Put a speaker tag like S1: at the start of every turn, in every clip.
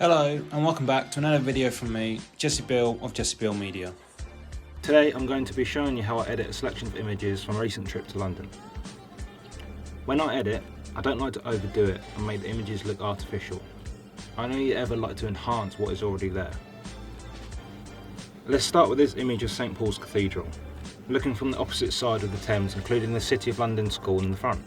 S1: Hello and welcome back to another video from me, Jesse Bill of Jesse Bill Media.
S2: Today I'm going to be showing you how I edit a selection of images from a recent trip to London. When I edit, I don't like to overdo it and make the images look artificial. I only ever like to enhance what is already there. Let's start with this image of St Paul's Cathedral, looking from the opposite side of the Thames, including the City of London School in the front.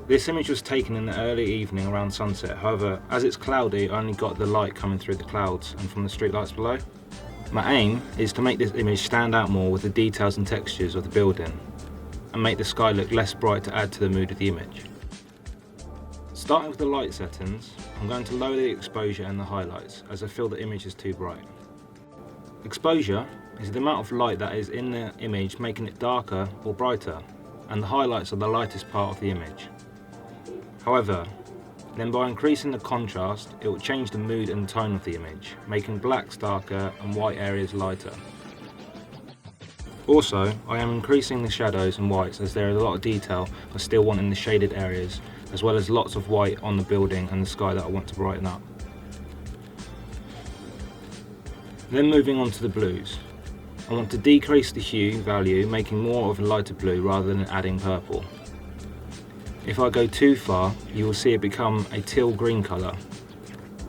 S2: This image was taken in the early evening around sunset, however, as it's cloudy, I only got the light coming through the clouds and from the street lights below. My aim is to make this image stand out more with the details and textures of the building, and make the sky look less bright to add to the mood of the image. Starting with the light settings, I'm going to lower the exposure and the highlights, as I feel the image is too bright. Exposure is the amount of light that is in the image, making it darker or brighter, and the highlights are the lightest part of the image. However, then by increasing the contrast, it will change the mood and tone of the image, making blacks darker and white areas lighter. Also, I am increasing the shadows and whites as there is a lot of detail I still want in the shaded areas, as well as lots of white on the building and the sky that I want to brighten up. Then moving on to the blues. I want to decrease the hue value, making more of a lighter blue rather than adding purple. If I go too far, you will see it become a teal green colour,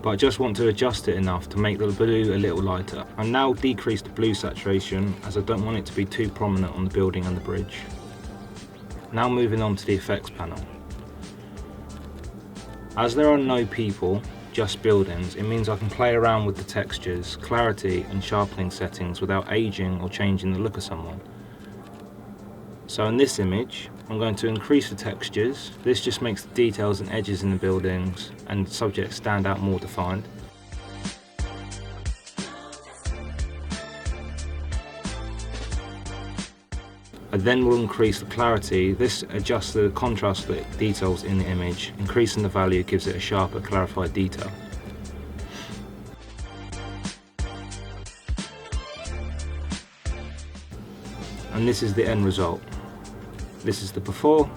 S2: but I just want to adjust it enough to make the blue a little lighter. I now decrease the blue saturation as I don't want it to be too prominent on the building and the bridge. Now moving on to the effects panel. As there are no people, just buildings, it means I can play around with the textures, clarity and sharpening settings without aging or changing the look of someone. So in this image, I'm going to increase the textures. This just makes the details and edges in the buildings and subjects stand out more defined. I then will increase the clarity. This adjusts the contrast of the details in the image. Increasing the value gives it a sharper, clarified detail. And this is the end result. This is the before,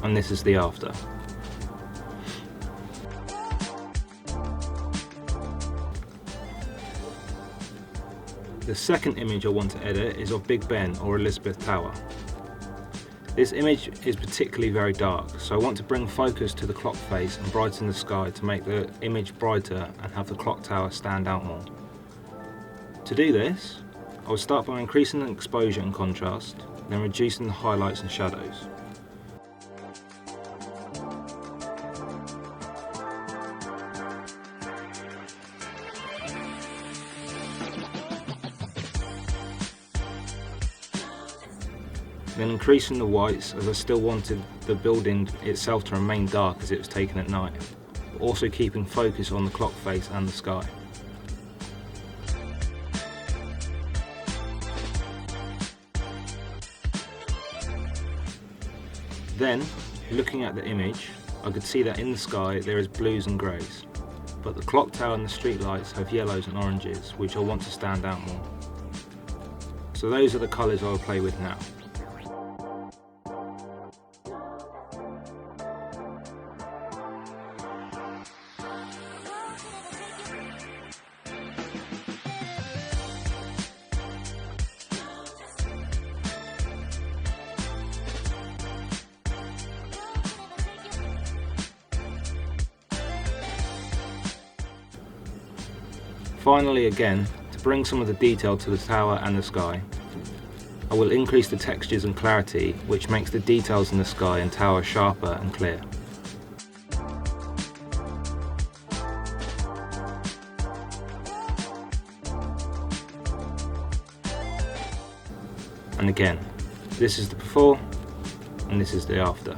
S2: and this is the after. The second image I want to edit is of Big Ben or Elizabeth Tower. This image is particularly very dark, so I want to bring focus to the clock face and brighten the sky to make the image brighter and have the clock tower stand out more. To do this, I will start by increasing the exposure and contrast, then reducing the highlights and shadows. Then increasing the whites, as I still wanted the building itself to remain dark as it was taken at night, but also keeping focus on the clock face and the sky. Then, looking at the image, I could see that in the sky there is blues and greys, but the clock tower and the street lights have yellows and oranges, which I want to stand out more. So those are the colours I will play with now. Finally, again, to bring some of the detail to the tower and the sky, I will increase the textures and clarity, which makes the details in the sky and tower sharper and clear. And again, this is the before and this is the after.